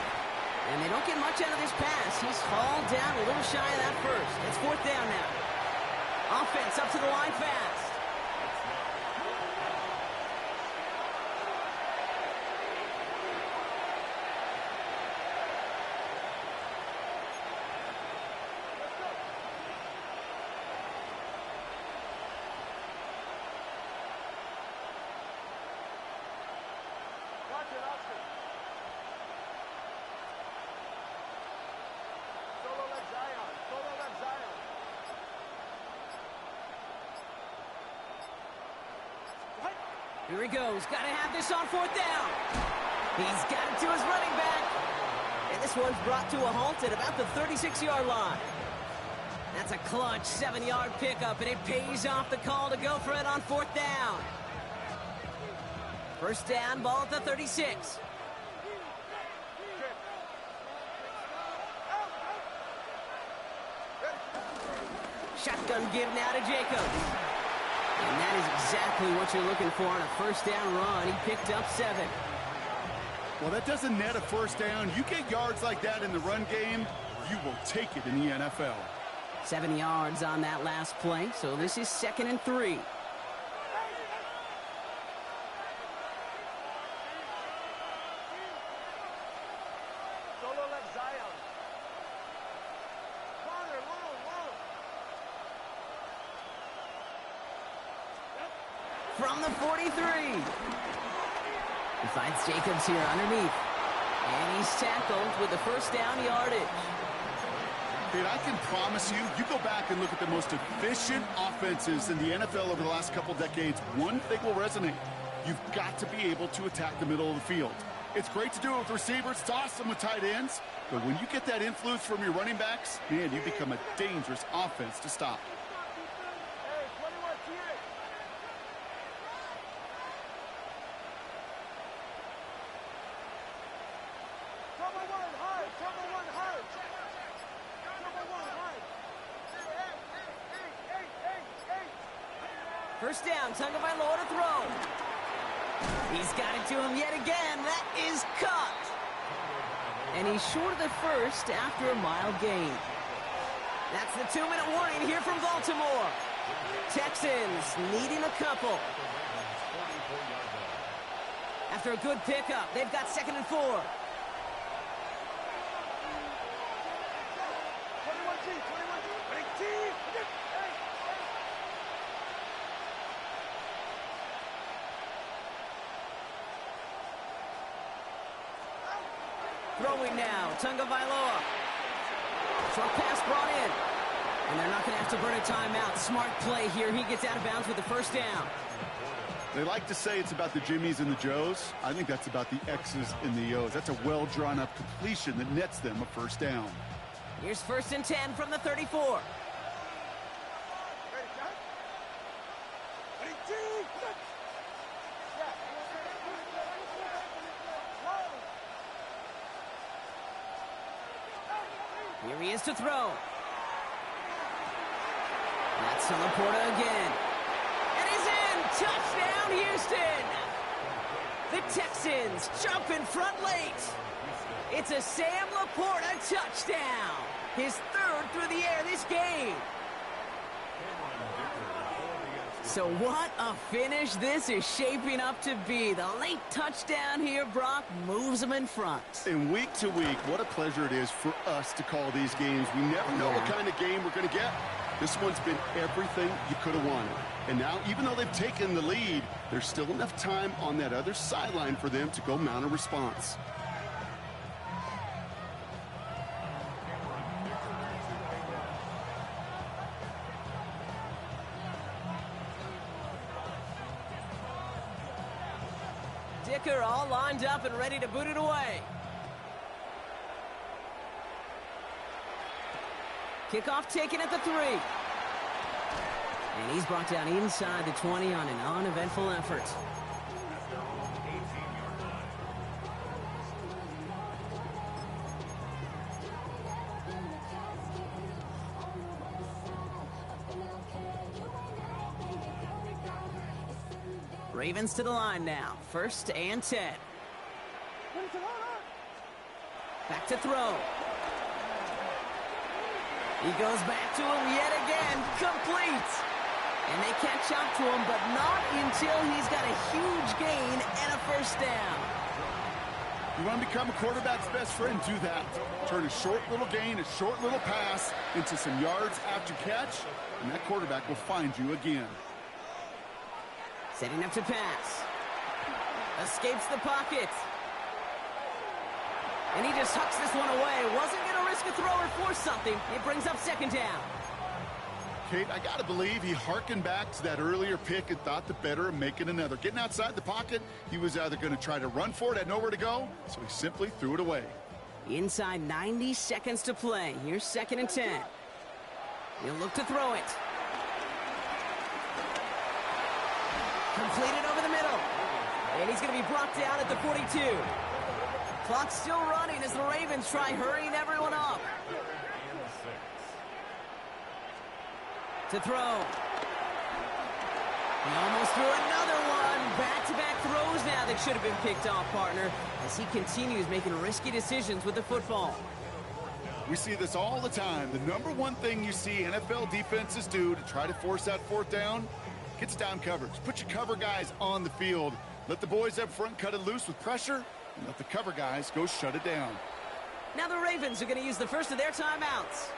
And they don't get much out of this pass. He's hauled down a little shy of that first. It's fourth down now. Offense up to the line fast. Here he goes. Got to have this on fourth down. He's got it to his running back. And this one's brought to a halt at about the 36-yard line. That's a clutch 7-yard pickup, and it pays off the call to go for it on fourth down. First down, ball at the 36. Shotgun give now to Jacobs. And that is exactly what you're looking for on a first down run. He picked up 7. Well, that doesn't net a first down. You get yards like that in the run game, you will take it in the NFL. 7 yards on that last play, so this is 2nd and 3. From the 43. He finds Jacobs here underneath. And he's tackled with the first down yardage. And I can promise you, you go back and look at the most efficient offenses in the NFL over the last couple decades, one thing will resonate. You've got to be able to attack the middle of the field. It's great to do it with receivers. It's awesome with tight ends. But when you get that influence from your running backs, man, you become a dangerous offense to stop. First down, Tagovailoa to throw. He's got it to him yet again. That is caught. And he's short of the first after a mild gain. That's the 2-minute warning here from Baltimore. Texans needing a couple. After a good pickup, they've got 2nd and 4. Throwing now, Tagovailoa. Short pass brought in. And they're not going to have to burn a timeout. Smart play here. He gets out of bounds with the first down. They like to say it's about the Jimmies and the Joes. I think that's about the X's and the O's. That's a well-drawn-up completion that nets them a first down. Here's 1st and 10 from the 34. Here he is to throw. That's Laporta again. And he's in! Touchdown, Houston! The Texans jump in front late. It's a Sam Laporta touchdown. His third through the air this game. So what a finish this is shaping up to be. The late touchdown here, Brock, moves them in front. And week to week, what a pleasure it is for us to call these games. We never know what kind of game we're going to get. This one's been everything you could have wanted. And now, even though they've taken the lead, there's still enough time on that other sideline for them to go mount a response. Dicker all lined up and ready to boot it away. Kickoff taken at the 3. And he's brought down inside the 20 on an uneventful effort. Ravens to the line now. 1st and 10. Back to throw. He goes back to him yet again. Complete. And they catch up to him, but not until he's got a huge gain and a 1st down. You want to become a quarterback's best friend, do that. Turn a short little gain, a short little pass into some yards after catch, and that quarterback will find you again. Setting up to pass. Escapes the pocket. And he just hucks this one away. Wasn't going to risk a throw or force something. It brings up 2nd down. Kate, I got to believe he harkened back to that earlier pick and thought the better of making another. Getting outside the pocket, he was either going to try to run for it, had nowhere to go, so he simply threw it away. Inside 90 seconds to play. Here's 2nd and 10. He'll look to throw it. Completed over the middle. And he's going to be brought down at the 42. Clock's still running as the Ravens try hurrying everyone up. To throw. He almost threw another one. Back-to-back throws now that should have been picked off, partner, as he continues making risky decisions with the football. We see this all the time. The number one thing you see NFL defenses do to try to force that 4th down, gets down coverage. Put your cover guys on the field. Let the boys up front cut it loose with pressure, and let the cover guys go shut it down. Now the Ravens are going to use the first of their timeouts,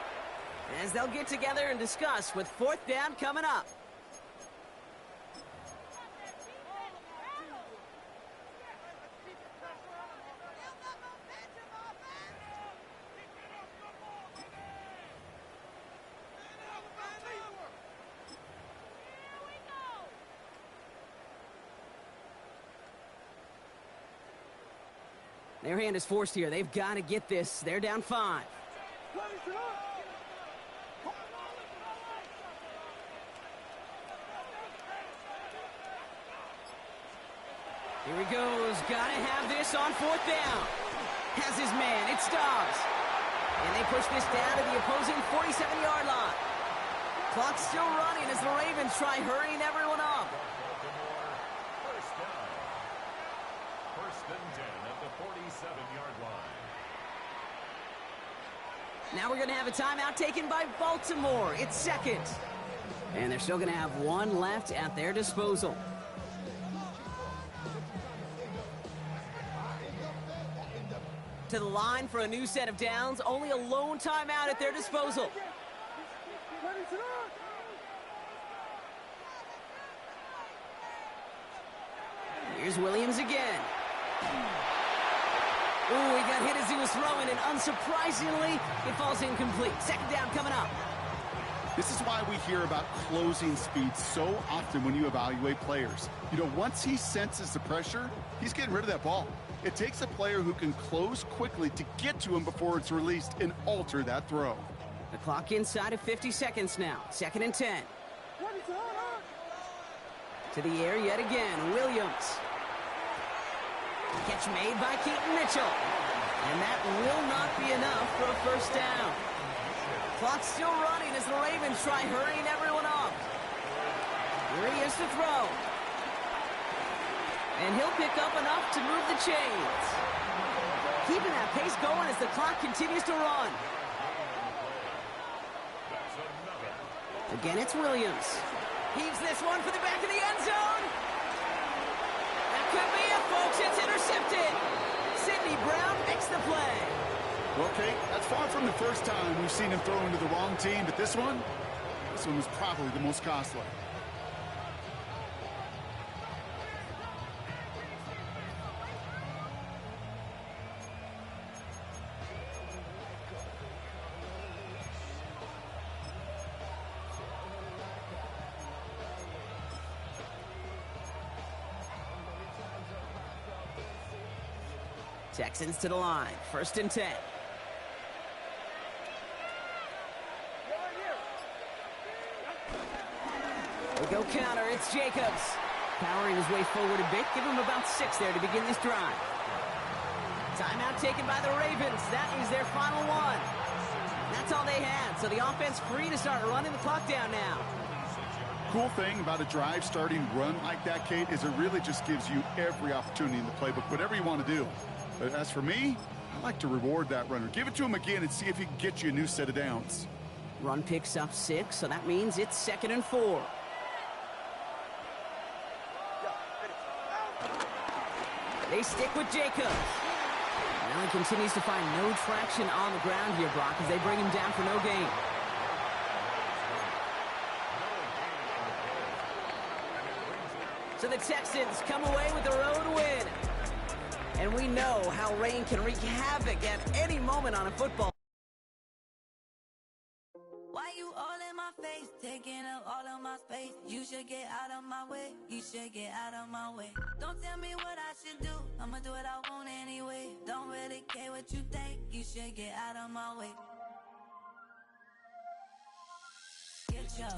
as they'll get together and discuss with 4th down coming up. Their hand is forced here. They've got to get this. They're down 5. Here he goes. Got to have this on 4th down. Has his man. It's Dobbs. And they push this down to the opposing 47-yard line. Clock's still running as the Ravens try hurrying everyone up. Now we're going to have a timeout taken by Baltimore. It's 2nd. And they're still going to have 1 left at their disposal. To the line for a new set of downs. Only a lone timeout at their disposal. Here's Williams again. Ooh, he got hit as he was throwing, and unsurprisingly, it falls incomplete. 2nd down coming up. This is why we hear about closing speed so often when you evaluate players. You know, once he senses the pressure, he's getting rid of that ball. It takes a player who can close quickly to get to him before it's released and alter that throw. The clock inside of 50 seconds now. 2nd and 10. To the air yet again, Williams. Catch made by Keaton Mitchell. And that will not be enough for a first down. Clock's still running as the Ravens try hurrying everyone up. Here he is to throw. And he'll pick up enough to move the chains. Keeping that pace going as the clock continues to run. Again, it's Williams. Heaves this one for the back of the end zone. That could be it, folks. It's intercepted. Sidney Brown makes the play. Well, Kate, that's far from the first time we've seen him throw into the wrong team, but this one was probably the most costly. Texans to the line. 1st and 10. They go counter. It's Jacobs. Powering his way forward a bit. Give him about 6 there to begin this drive. Timeout taken by the Ravens. That is their final one. That's all they had. So the offense free to start running the clock down now. Cool thing about a drive starting run like that, Kate, is it really just gives you every opportunity in the playbook, whatever you want to do. But as for me, I like to reward that runner. Give it to him again and see if he can get you a new set of downs. Run picks up 6, so that means it's 2nd and 4. They stick with Jacobs. Now he continues to find no traction on the ground here, Brock, as they bring him down for no gain. So the Texans come away with the road win. And we know how rain can wreak havoc at any moment on a football. Why you all in my face, taking up all of my space? You should get out of my way, you should get out of my way. Don't tell me what I should do, I'ma do what I want anyway. Don't really care what you think, you should get out of my way. Get your